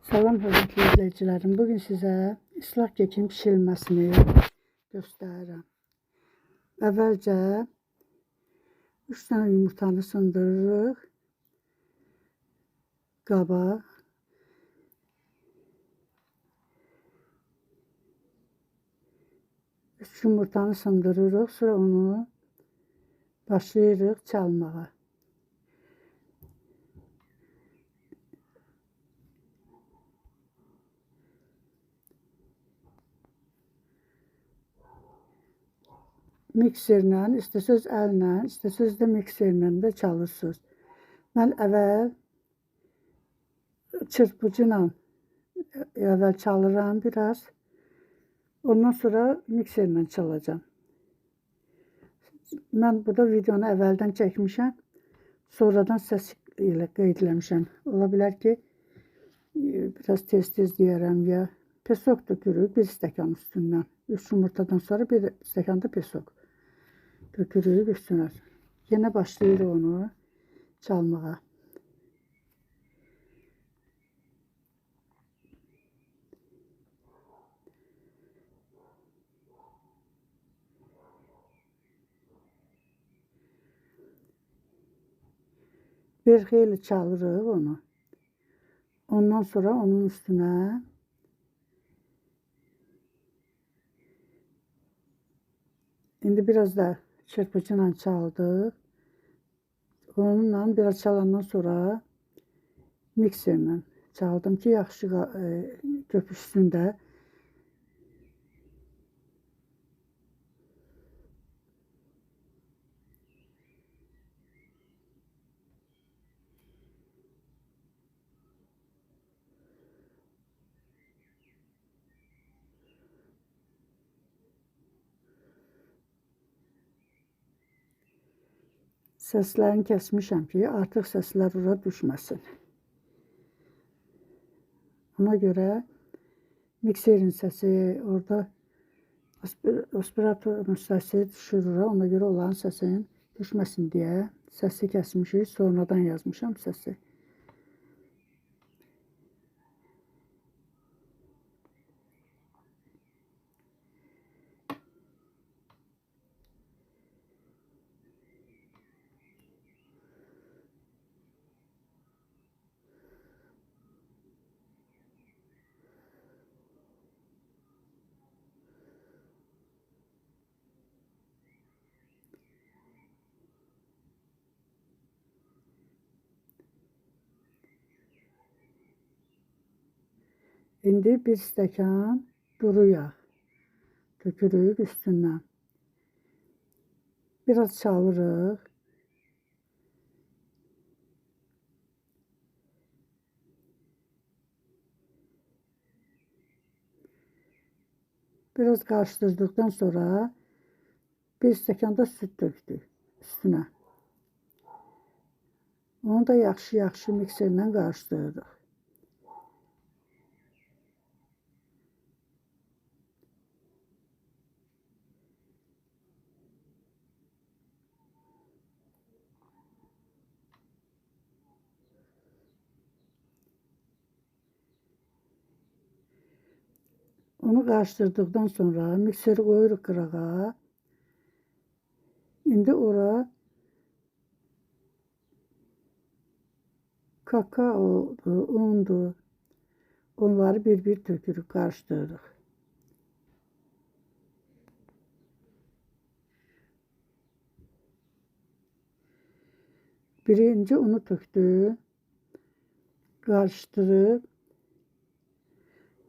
Salam hörmətli izləyicilərim. Bugün sizə ıslaq kekin pişirilməsini göstərirəm. Əvvəlcə 3 dənə yumurtanı sındırırıq qaba. Üç yumurtanı sındırırıq, sonra onu başlayırıq çalmağa. Mikserlə, istəsəz əllə, istəsəz də mikserlə də çalırsınız. Mən əvvəl çırpıcı ilə çalıram biraz. Ondan sonra mikserlə çalacağım. Mən burada videonu əvvəldən çəkmişəm. Sonradan səs ilə qeydləmişəm. Ola bilər ki, biraz tez-tez deyərəm ya. Pesok dökürük 1 stəkan üstündən. 3 yumurtadan sonra 1 stəkan da pesok dökürük üstünə. Yenə başlayırıq onu çalmağa. Bir xeyli çalırıq onu. Ondan sonra onun üstünə indi biraz da çırpıcı ilə çaldıq. Onunla biraz çalandan sonra mikserlə çaldım ki, yaxşı köpüşsün də. Səslərini kəsmişəm ki, artıq səslər ora düşməsin. Ona görə mikserin səsi orada aspiratorun səsi düşür ora. Ona görə olan səsin düşməsin deyə səsi kəsmişik. Sonradan yazmışam səsi. İndi 1 stəkan duru yağ dökürük üstündən. Biraz çalırıq. Biraz qarışdırdıqdan sonra 1 stəkan da süt döktük üstünə. Onu da yaxşı mikserlə qarışdırırıq. Onu qarışdırdıqdan sonra mikseri qoyuruq qırağa. İndi ora kakaodur, undur. Onları bir-bir tökürük, qarışdırırıq. Birinci unu tökdük. Qarışdırıb.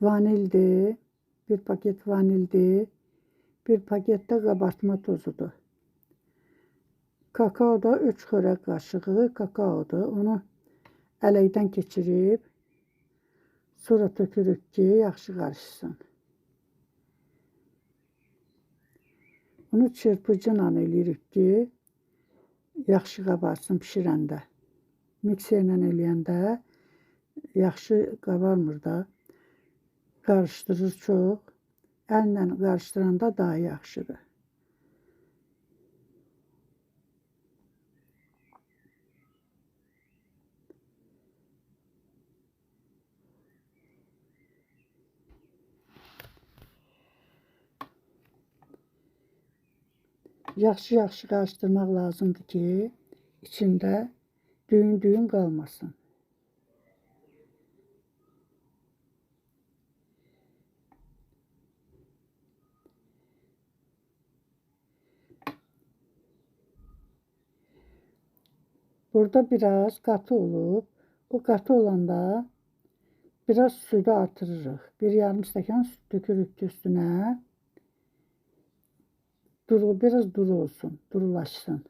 Vanildir. 1 paket vanildir. 1 paket də qabartma tozudur. Kakao da 3 xörək qaşığı kakaodur. Onu ələkdən keçirib sonra tökürük ki, yaxşı qarışsın. Onu çırpıcı ilə eləyirik ki, yaxşı qabarsın pişirəndə. Mikserlə eləyəndə yaxşı qabarmır da. Qarışdırır çox. Əllə qarışdıranda daha yaxşıdır. Yaxşı-yaxşı qarışdırmaq lazımdır ki, içində düyün qalmasın. Burada biraz qatı olub. O qatı olanda biraz sütü artırırıq. Bir yarım stəkan süt tökürük üstünə. Biraz duru olsun, durulaşsın.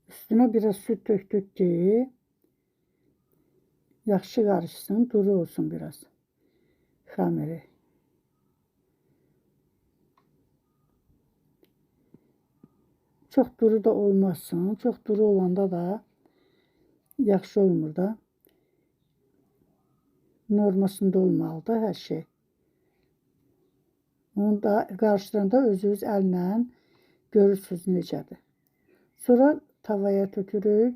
Üstünə biraz süt tökdük ki, yaxşı qarışsın, duru olsun biraz xəmiri. Çox duru da olmasın. Çox duru olanda da yaxşı olmur da. Normasında olmalıdır hər şey. Onu da qarışdıranda özünüz əllə görürsünüz necədir. Sonra tavaya tökürük.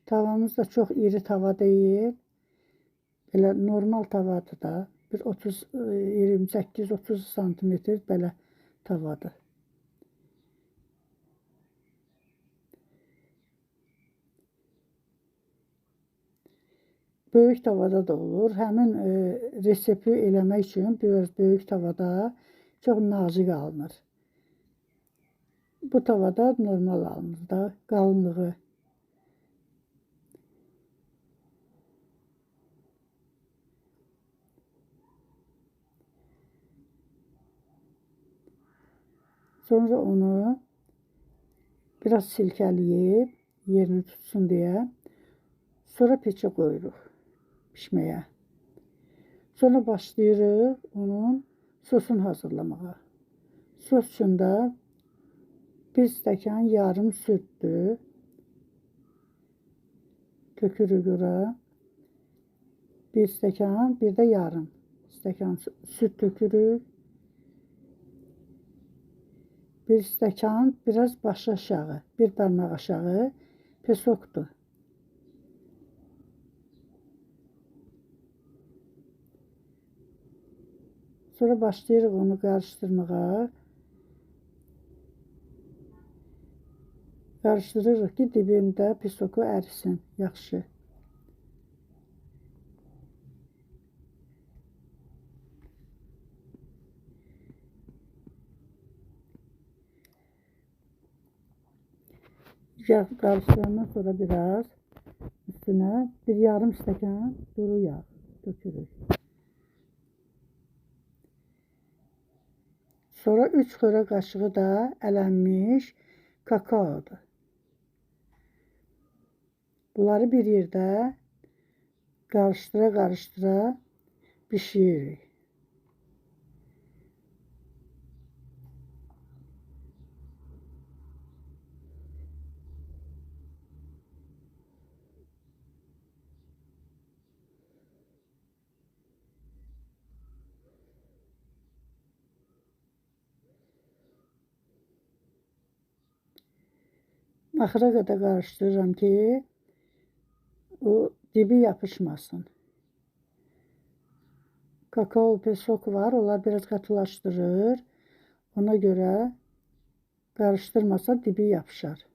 Tavamız da çox iri tava deyil. Belə normal tavadır da. Bir 28-30 santimetr belə tavadır. Böyük tavada da olur. Həmin resepti eləmək üçün biraz böyük tavada çox nazik alınır. Bu tavada normal alınır da qalınlığı. Sonra onu biraz silkələyib yerini tutsun deyə sonra peçə qoyuruq pişməyə. Sonra başlayırıq onun sosunu hazırlamağa. Sos üçün də bir stəkan yarım sütdür. Tökürük ora. Bir stəkan, bir də yarım stəkan süt tökürük. Bir stəkan, biraz başı aşağı, bir parmaq aşağı pesokdur. Sonra başlayırıq onu qarışdırmağa. Qarışdırırıq ki, dibində pesoku ərisin yaxşı. Qarışdırandan sonra biraz üstünə bir yarım stəkan duru yağ tökürük. Sonra 3 xörək qaşığı da ələnmiş kakaodur. Bunları bir yerdə qarışdıra bişiririk. Axıra qədər qarışdırıram ki, o dibi yapışmasın. Kakao pesok var, onlar biraz qatılaşdırır. Ona görə qarışdırmasa dibi yapışar.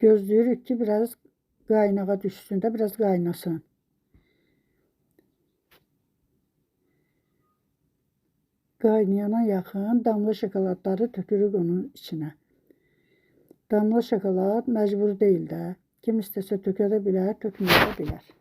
Gözləyirik ki, biraz qaynağa düşsün də, biraz qaynasın. Qaynayana yaxın damla şokoladları tökürük onun içinə. Damla şokolad məcbur deyil də. Kim istəsə tökə də bilər, tökməyə də bilər.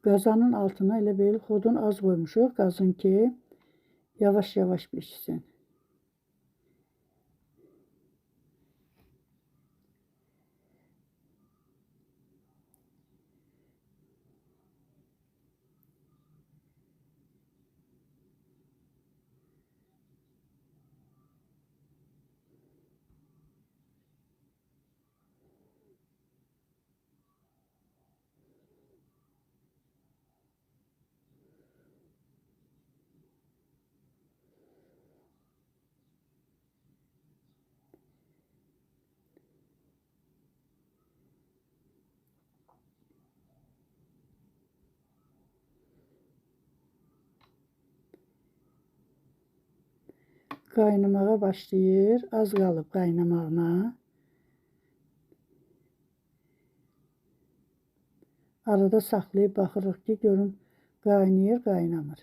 Qazanın altına elə bil xodun az qoymuşuq qazın ki, yavaş-yavaş bişsin. Qaynamağa başlayır. Az qalıb qaynamağına. Arada saxlayıb baxırıq ki, görüm qaynayır, qaynamır.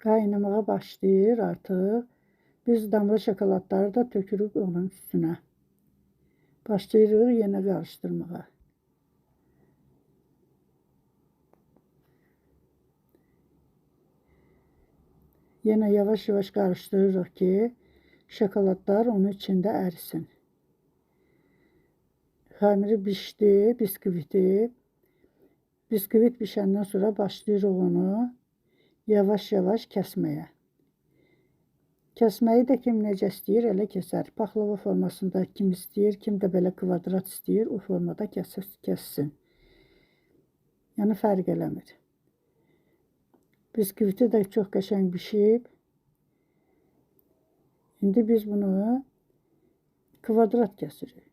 Qaynamağa başlayır artıq. Biz damla şokoladları da tökürük onun üstünə. Başlayırıq yenə qarışdırmağa. Yenə yavaş-yavaş qarışdırırıq ki, şokoladlar onun içində ərisin. Xəmiri bişdi, biskviti. Biskvit bişəndən sonra başlayırıq onu yavaş-yavaş kəsməyə. Kəsməyi də kim necə istəyir, elə kəsər. Paxlava formasında kim istəyir, kim də belə kvadrat istəyir, o formada kəssin. Yəni fərq eləmir. Biskviti də çox qəşəng bişib. İndi biz bunu kvadrat kəsirik.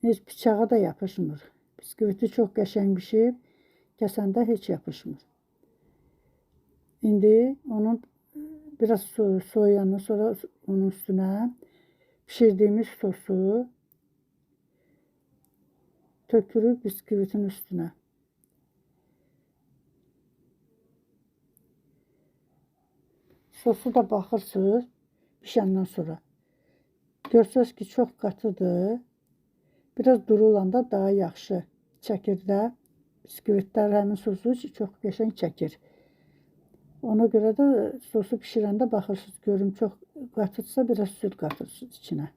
Heç bıçağa da yapışmır. Biskviti çox qəşəng bişib, kəsəndə heç yapışmır. İndi onun biraz soğuyandan sonra onun üstünə pişirdiyimiz sosu tökürük biskvitin üstünə. Sosu da baxırsınız bişəndən sonra. Görsəz ki, çox qatıdır. Biraz duru olanda daha yaxşı çəkir də. Biskvitlər həmin sosu çox qəşəng çəkir. Ona görə də sosu bişirəndə baxırsınız, görün çox qatıdsa biraz süd qatırsınız içinə.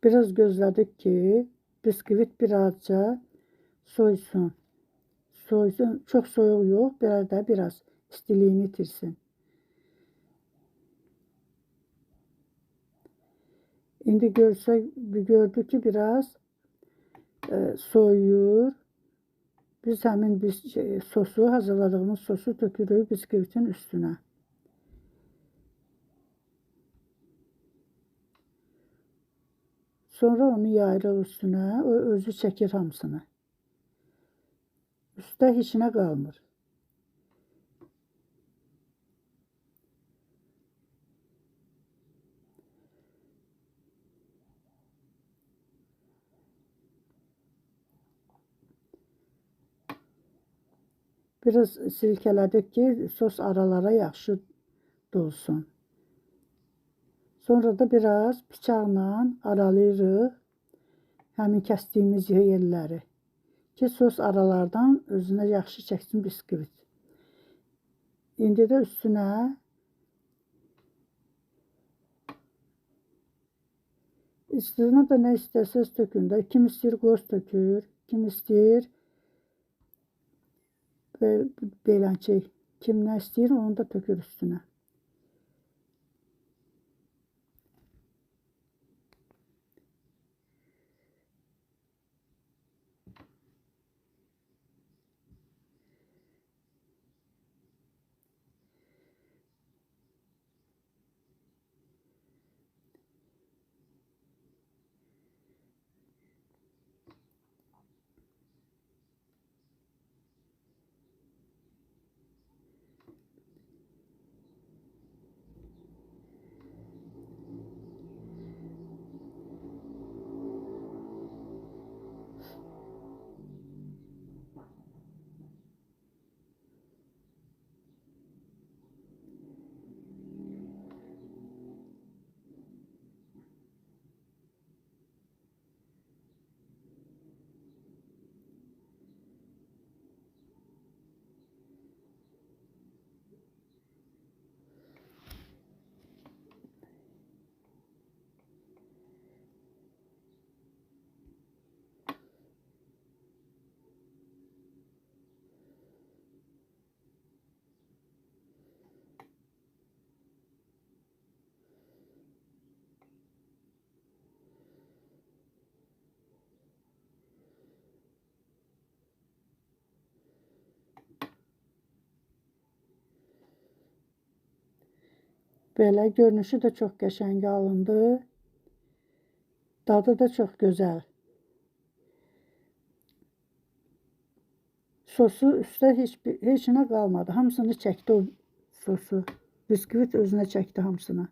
Biraz gözlədik ki, biskvit birazca soysun. Soysun, çox soyuq yox, biraz istiliyini itirsin. İndi gördük ki, biraz soyuyur. Biz həmin sosu, hazırladığımız sosu tökürük biskvitin üstünə. Sonra onu yayırıq üstünə, o özü çəkir hamısını. Üstdə heç nə qalmır. Biraz silkələdik ki, sos aralara yaxşı dolsun. Sonra da biraz bıçaqla aralayırıq həmin kəsdiyimiz yerləri ki, sos aralardan özünə yaxşı çəksin biskvit. İndi də üstünə də nə istərsəz tökün də. Kim istəyir qoz tökür, kim istəyir və beləncə kim nə istəyir onu da tökür üstünə. Belə görünüşü də çox qəşəng alındı. Dadı da çox gözəl. Sosu üstə heç nə qalmadı. Hamısını çəkdi o sosu. Biskvit özünə çəkdi hamısını.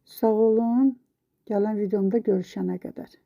Sağ olun. Gələn videomda görüşənə qədər.